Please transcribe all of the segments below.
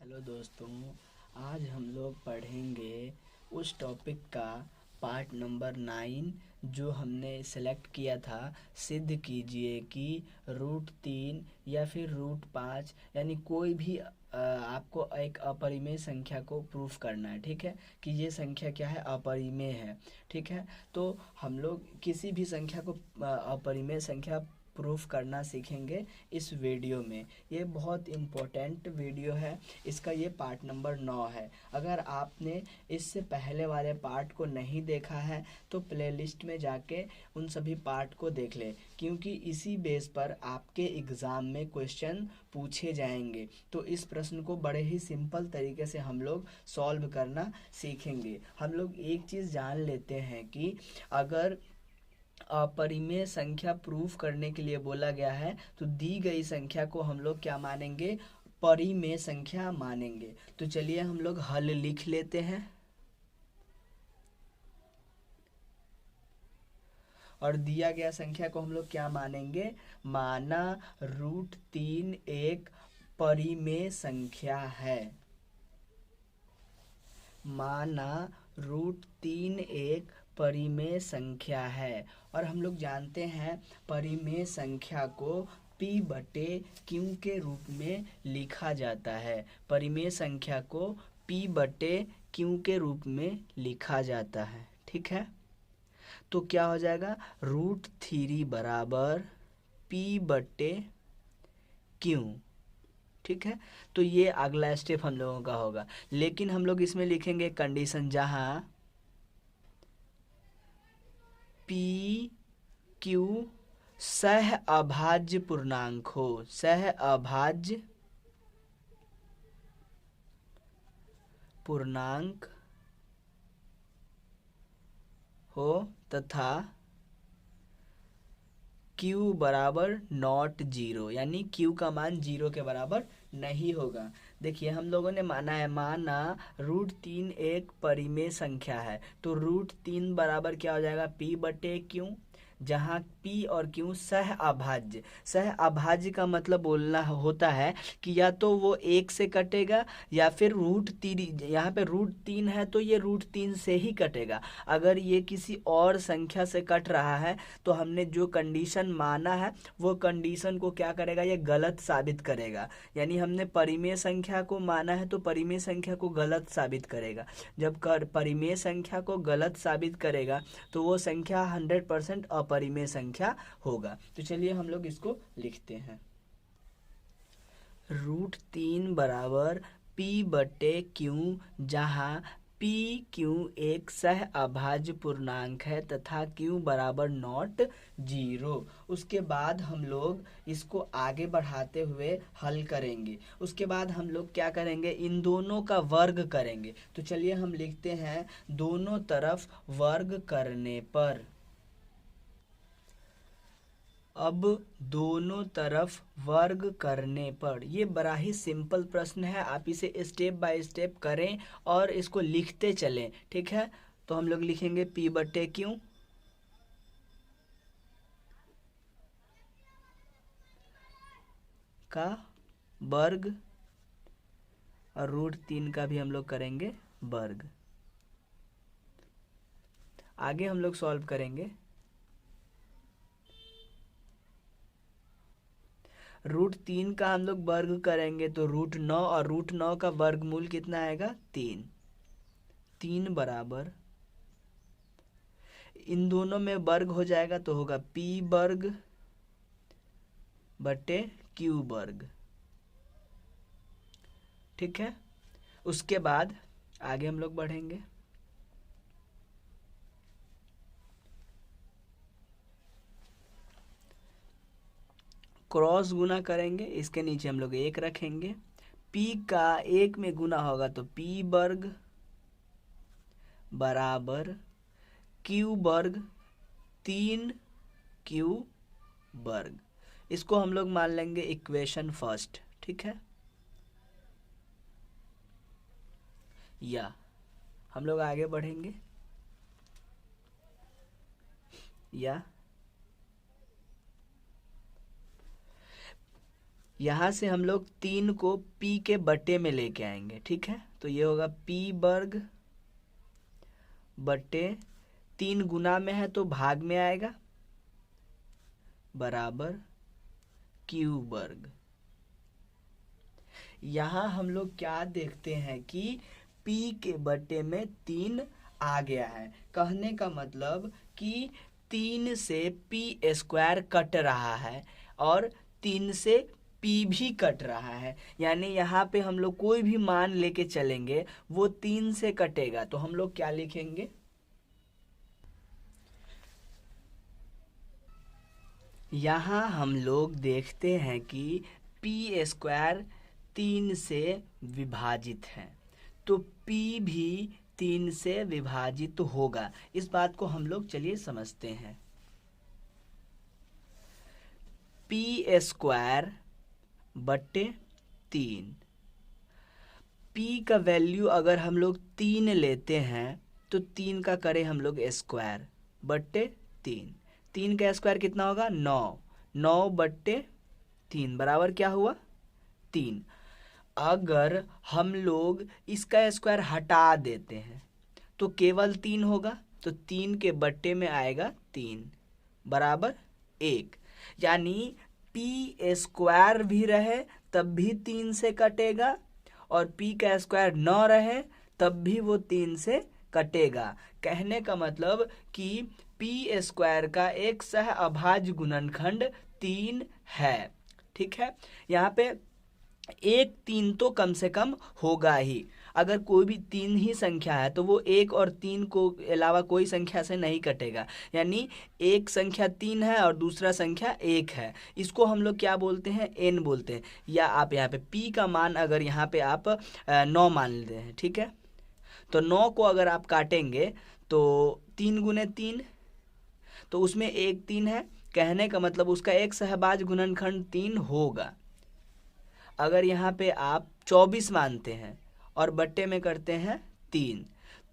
Hello दोस्तों, आज हम लोग पढ़ेंगे उस टॉपिक का पार्ट नंबर 9 जो हमने सेलेक्ट किया था। सिद्ध कीजिए कि रूट 3 या फिर रूट 5 यानी कोई भी आपको एक अपरिमेय संख्या को प्रूफ करना है। ठीक है कि ये संख्या क्या है, अपरिमेय है। ठीक है, तो हम लोग किसी भी संख्या को अपरिमेय संख्या प्रूफ करना सीखेंगे इस वीडियो में। ये बहुत इम्पोर्टेंट वीडियो है। इसका ये पार्ट नंबर 9 है। अगर आपने इससे पहले वाले पार्ट को नहीं देखा है तो प्लेलिस्ट में जाके उन सभी पार्ट को देख ले, क्योंकि इसी बेस पर आपके एग्ज़ाम में क्वेश्चन पूछे जाएंगे। तो इस प्रश्न को बड़े ही सिंपल तरीके से हम लोग सॉल्व करना सीखेंगे। हम लोग एक चीज़ जान लेते हैं कि अगर अपरिमेय संख्या प्रूफ करने के लिए बोला गया है तो दी गई संख्या को हम लोग क्या मानेंगे, परिमेय संख्या मानेंगे। तो चलिए हम लोग हल लिख लेते हैं और दिया गया संख्या को हम लोग क्या मानेंगे, माना रूट 3 एक परिमेय संख्या है। माना रूट 3 एक परिमेय संख्या है और हम लोग जानते हैं परिमेय संख्या को P बटे Q के रूप में लिखा जाता है। परिमेय संख्या को P बटे Q के रूप में लिखा जाता है। ठीक है, तो क्या हो जाएगा, रूट 3 बराबर P बटे Q। ठीक है, तो ये अगला स्टेप हम लोगों का होगा। लेकिन हम लोग इसमें लिखेंगे कंडीशन जहां पी क्यू सह अभाज्य पूर्णांक हो, सह अभाज्य पूर्णांक हो तथा Q बराबर नॉट 0, यानी Q का मान 0 के बराबर नहीं होगा। देखिए हम लोगों ने माना है, माना रूट 3 एक परिमेय संख्या है तो रूट 3 बराबर क्या हो जाएगा, P बटे Q, जहाँ P और Q सह अभाज्य। सह अभाज्य का मतलब बोलना होता है कि या तो वो 1 से कटेगा या फिर रूट 3, यहाँ पे रूट 3 है तो ये रूट 3 से ही कटेगा। अगर ये किसी और संख्या से कट रहा है तो हमने जो कंडीशन माना है वो कंडीशन को क्या करेगा, ये गलत साबित करेगा। यानी हमने परिमेय संख्या को माना है तो परिमेय संख्या को गलत साबित करेगा। जब परिमेय संख्या को गलत साबित करेगा तो वो संख्या 100% अपरिमेय संख्या होगा। तो चलिए हम लोग इसको लिखते हैं। रूट 3 बराबर P बटे Q, जहाँ P Q एक सह अभाज्य पूर्णांक है तथा Q बराबर नॉट 0। उसके बाद हम लोग इसको आगे बढ़ाते हुए हल करेंगे। उसके बाद हम लोग क्या करेंगे, इन दोनों का वर्ग करेंगे। तो चलिए हम लिखते हैं दोनों तरफ वर्ग करने पर। अब दोनों तरफ वर्ग करने पर, ये बड़ा ही सिंपल प्रश्न है, आप इसे स्टेप बाय स्टेप करें और इसको लिखते चलें। ठीक है, तो हम लोग लिखेंगे P बटे Q का वर्ग और रूट 3 का भी हम लोग करेंगे वर्ग। आगे हम लोग सॉल्व करेंगे। रूट 3 का हम लोग वर्ग करेंगे तो रूट 9, और रूट 9 का वर्गमूल कितना आएगा, 3। 3 बराबर, इन दोनों में वर्ग हो जाएगा तो होगा P वर्ग बटे Q वर्ग। ठीक है, उसके बाद आगे हम लोग बढ़ेंगे। क्रॉस गुना करेंगे, इसके नीचे हम लोग 1 रखेंगे। P का 1 में गुना होगा तो P वर्ग बराबर Q वर्ग 3Q वर्ग। इसको हम लोग मान लेंगे इक्वेशन फर्स्ट। ठीक है, या हम लोग आगे बढ़ेंगे, या यहाँ से हम लोग 3 को p के बटे में लेके आएंगे, ठीक है। तो ये होगा p वर्ग बटे 3 गुना में है तो भाग में आएगा बराबर q वर्ग। यहाँ हम लोग क्या देखते हैं कि p के बटे में 3 आ गया है। कहने का मतलब कि 3 से p स्क्वायर कट रहा है और 3 से p भी कट रहा है, यानी यहाँ पे हम लोग कोई भी मान लेके चलेंगे वो 3 से कटेगा। तो हम लोग क्या लिखेंगे, यहाँ हम लोग देखते हैं कि p स्क्वायर 3 से विभाजित है तो p भी 3 से विभाजित होगा। इस बात को हम लोग चलिए समझते हैं। p स्क्वायर बटे 3, p का वैल्यू अगर हम लोग 3 लेते हैं तो 3 का करें हम लोग स्क्वायर बटे 3, 3 का स्क्वायर कितना होगा 9, 9 बटे 3 बराबर क्या हुआ 3। अगर हम लोग इसका स्क्वायर हटा देते हैं तो केवल 3 होगा, तो 3 के बट्टे में आएगा 3 बराबर 1, यानी p स्क्वायर भी रहे तब भी 3 से कटेगा और p का स्क्वायर न रहे तब भी वो 3 से कटेगा। कहने का मतलब कि p स्क्वायर का एक सह अभाज्य गुणनखंड 3 है, ठीक है। यहाँ पे 1 3 तो कम से कम होगा ही। अगर कोई भी 3 ही संख्या है तो वो 1 और 3 को अलावा कोई संख्या से नहीं कटेगा, यानी एक संख्या 3 है और दूसरा संख्या 1 है, इसको हम लोग क्या बोलते हैं n बोलते हैं। या आप यहाँ पे p का मान अगर यहाँ पे आप 9 मान लेते हैं, ठीक है, तो 9 को अगर आप काटेंगे तो 3 गुने 3, तो उसमें 1 3 है, कहने का मतलब उसका एक सहभाज्य गुणनखंड 3 होगा। अगर यहाँ पे आप 24 मानते हैं और बट्टे में करते हैं 3,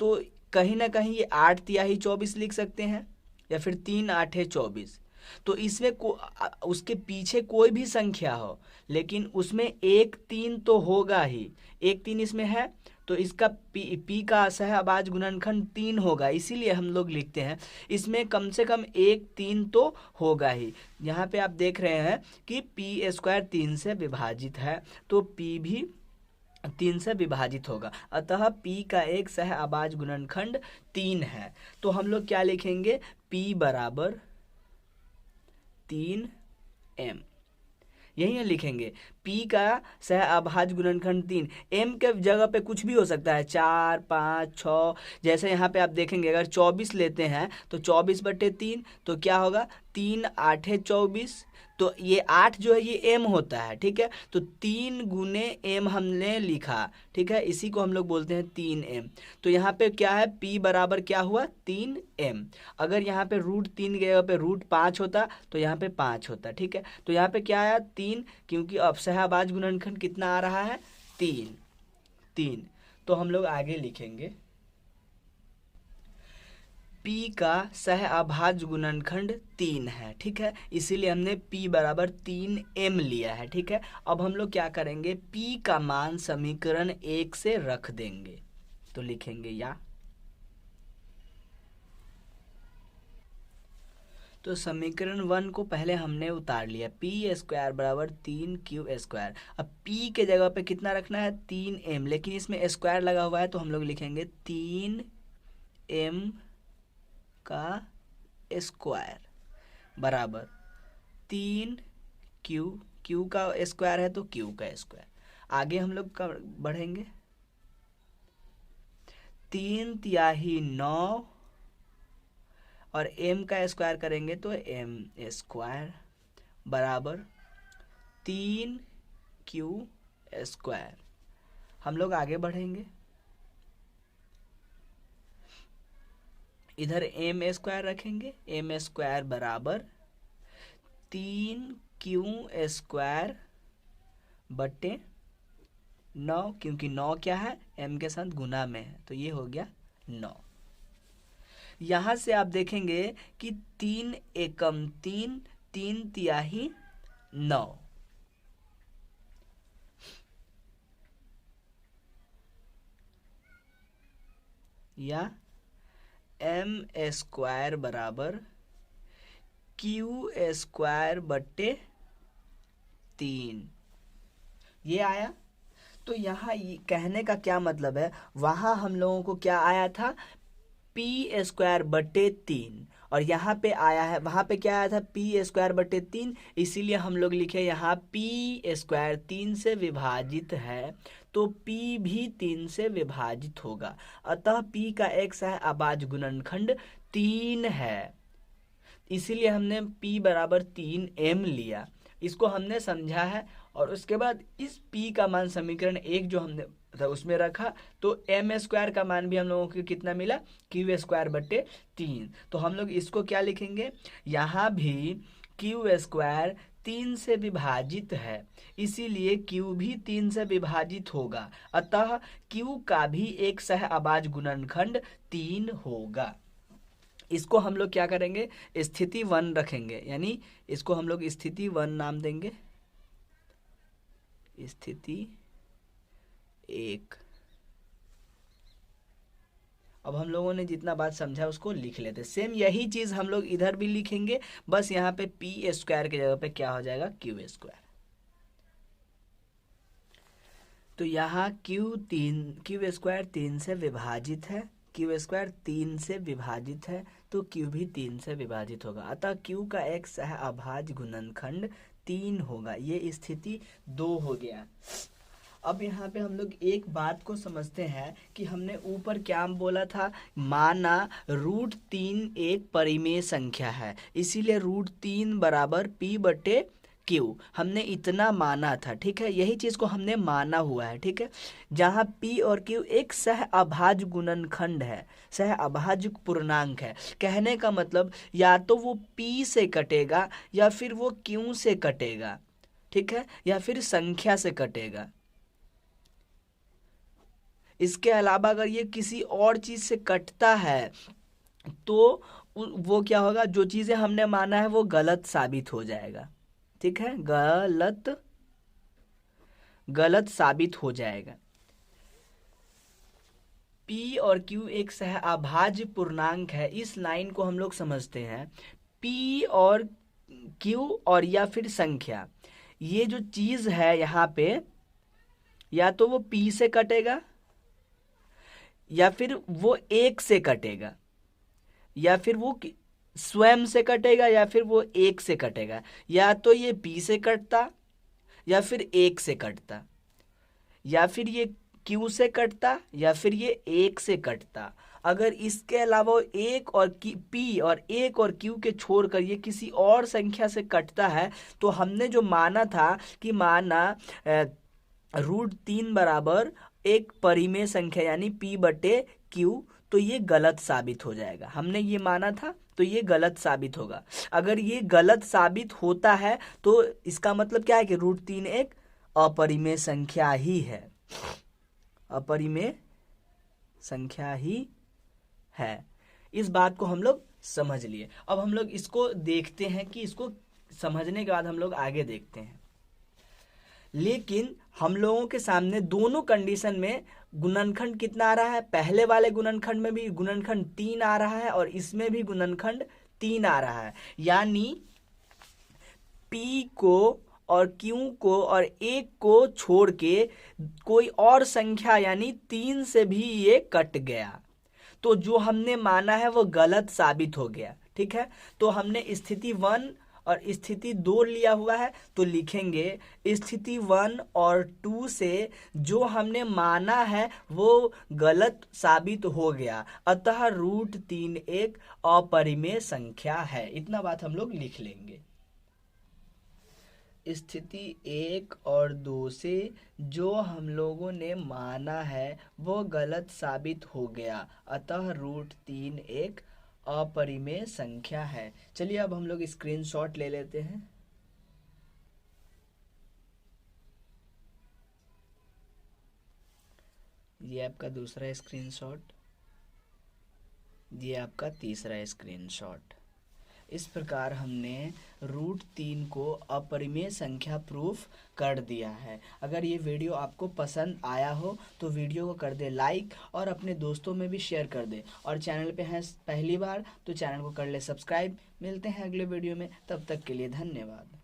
तो कहीं ना कहीं ये 8 तिहाई 24 लिख सकते हैं या फिर 3 8 24। तो इसमें उसके पीछे कोई भी संख्या हो लेकिन उसमें 1 3 तो होगा ही, 1 3 इसमें है तो इसका p का सहअभाज्य गुणनखंड 3 होगा, इसीलिए हम लोग लिखते हैं इसमें कम से कम 1 3 तो होगा ही। यहाँ पे आप देख रहे हैं कि p स्क्वायर 3 से विभाजित है तो p भी 3 से विभाजित होगा, अतः p का एक सहअभाज्य गुणनखंड 3 है। तो हम लोग क्या लिखेंगे, p बराबर 3m, यही ना लिखेंगे, p का सहअभाज्य गुणनखंड 3। m के जगह पे कुछ भी हो सकता है, 4 5 6, जैसे यहाँ पे आप देखेंगे अगर 24 लेते हैं तो 24 बटे 3 तो क्या होगा 3 8 24, तो ये 8 जो है ये m होता है, ठीक है। तो 3 गुने m हमने लिखा, ठीक है, इसी को हम लोग बोलते हैं 3m। तो यहाँ पे क्या है, p बराबर क्या हुआ 3m। अगर यहाँ पे √3 के जगह पे √5 होता तो यहाँ पे 5 होता, ठीक है। तो यहाँ पे क्या आया 3, क्योंकि अब सहअभाज्य गुणनखंड कितना आ रहा है 3। तो हम लोग आगे लिखेंगे p का सहअभाज्य गुणनखंड 3 है, ठीक है, इसीलिए हमने p बराबर 3m लिया है, ठीक है। अब हम लोग क्या करेंगे, p का मान समीकरण 1 से रख देंगे, तो लिखेंगे या, तो समीकरण 1 को पहले हमने उतार लिया, p स्क्वायर बराबर 3q स्क्वायर। अब p के जगह पे कितना रखना है 3m, लेकिन इसमें स्क्वायर लगा हुआ है तो हम लोग लिखेंगे 3m का स्क्वायर बराबर 3q, q का स्क्वायर है तो q का स्क्वायर। आगे हम लोग बढ़ेंगे, 3 तिहाई 9 और m का स्क्वायर करेंगे तो m स्क्वायर बराबर 3q स्क्वायर। हम लोग आगे बढ़ेंगे, इधर m स्क्वायर रखेंगे, m स्क्वायर बराबर 3q स्क्वायर बटे 9, क्योंकि 9 क्या है m के साथ गुना में है तो ये हो गया 9। यहाँ से आप देखेंगे कि 3 एकम 3, 3 तिहाई 9, या एम स्क्वायर बराबर क्यू स्क्वायर बट्टे 3, ये आया। तो यहाँ कहने का क्या मतलब है, वहाँ हम लोगों को क्या आया था, पी स्क्वायर बट्टे 3, और यहाँ पे आया है, वहाँ पे क्या आया था, पी स्क्वायर बट्टे 3, इसीलिए हम लोग लिखे यहाँ पी स्क्वायर 3 से विभाजित है, तो पी भी 3 से विभाजित होगा। अतः पी का एक सह अभाज्य गुणनखंड 3 है, इसीलिए हमने p बराबर 3m लिया, इसको हमने समझा है। और उसके बाद इस p का मान समीकरण 1 जो हमने था उसमें रखा, तो एम स्क्वायर का मान भी हम लोगों को कितना मिला, क्यू स्क्वायर बट्टे 3। तो हम लोग इसको क्या लिखेंगे, यहाँ भी क्यू स्क्वायर 3 से विभाजित है, इसीलिए q भी 3 से विभाजित होगा, अतः q का भी एक सह अभाज्य गुणनखंड 3 होगा। इसको हम लोग क्या करेंगे, स्थिति 1 रखेंगे, यानी इसको हम लोग स्थिति 1 नाम देंगे, स्थिति 1। अब हम लोगों ने जितना बात समझा उसको लिख लेते। सेम यही चीज हम लोग इधर भी लिखेंगे, बस यहाँ पे पी स्क्वायर की जगह पे क्या हो जाएगा, क्यू स्क्वायर। तो यहाँ क्यू स्क्वायर 3 से विभाजित है, क्यू स्क्वायर 3 से विभाजित है, तो क्यू भी 3 से विभाजित होगा, अतः क्यू का एक सह अभाज्य गुणनखंड 3 होगा। ये स्थिति 2 हो गया। अब यहाँ पे हम लोग एक बात को समझते हैं कि हमने ऊपर क्या बोला था, माना √3 एक परिमेय संख्या है, इसीलिए √3 बराबर p बटे क्यू, हमने इतना माना था, ठीक है, यही चीज को हमने माना हुआ है, ठीक है। जहाँ p और q एक सह अभाज्य गुणनखंड है, सह अभाज्य पूर्णांक है, कहने का मतलब या तो वो p से कटेगा या फिर वो q से कटेगा, ठीक है, या फिर संख्या से कटेगा। इसके अलावा अगर ये किसी और चीज से कटता है तो वो क्या होगा, जो चीजें हमने माना है वो गलत साबित हो जाएगा, ठीक है, गलत साबित हो जाएगा। P और Q एक सह अभाज्य पूर्णांक है, इस लाइन को हम लोग समझते हैं। P और Q और या फिर संख्या, ये जो चीज है यहाँ पे, या तो वो P से कटेगा या फिर वो 1 से कटेगा, या फिर वो स्वयं से कटेगा या फिर वो 1 से कटेगा, या तो ये p से कटता या फिर 1 से कटता, या फिर ये q से कटता या फिर ये 1 से कटता। अगर इसके अलावा एक और p और 1 और q के छोड़कर ये किसी और संख्या से कटता है, तो हमने जो माना था कि माना √3 बराबर एक परिमेय संख्या यानी p बटे q, तो ये गलत साबित हो जाएगा। हमने ये माना था तो ये गलत साबित होगा। अगर ये गलत साबित होता है तो इसका मतलब क्या है कि √3 एक अपरिमेय संख्या ही है, अपरिमेय संख्या ही है। इस बात को हम लोग समझ लिए। अब हम लोग इसको देखते हैं कि इसको समझने के बाद हम लोग आगे देखते हैं। लेकिन हम लोगों के सामने दोनों कंडीशन में गुणनखंड कितना आ रहा है, पहले वाले गुणनखंड में भी गुणनखंड 3 आ रहा है और इसमें भी गुणनखंड 3 आ रहा है, यानी p को और q को और 1 को छोड़ के कोई और संख्या यानी 3 से भी ये कट गया, तो जो हमने माना है वो गलत साबित हो गया, ठीक है। तो हमने स्थिति 1 और स्थिति 2 लिया हुआ है, तो लिखेंगे स्थिति 1 और 2 से जो हमने माना है वो गलत साबित हो गया, अतः √3 एक अपरिमेय संख्या है। इतना बात हम लोग लिख लेंगे। स्थिति 1 और 2 से जो हम लोगों ने माना है वो गलत साबित हो गया, अतः √3 एक अपरिमेय संख्या है। चलिए अब हम लोग स्क्रीनशॉट ले लेते हैं। ये आपका दूसरा स्क्रीनशॉट, ये आपका तीसरा स्क्रीनशॉट। इस प्रकार हमने रूट 3 को अपरिमेय संख्या प्रूफ कर दिया है। अगर ये वीडियो आपको पसंद आया हो तो वीडियो को कर दे लाइक और अपने दोस्तों में भी शेयर कर दे, और चैनल पे हैं पहली बार तो चैनल को कर ले सब्सक्राइब। मिलते हैं अगले वीडियो में, तब तक के लिए धन्यवाद।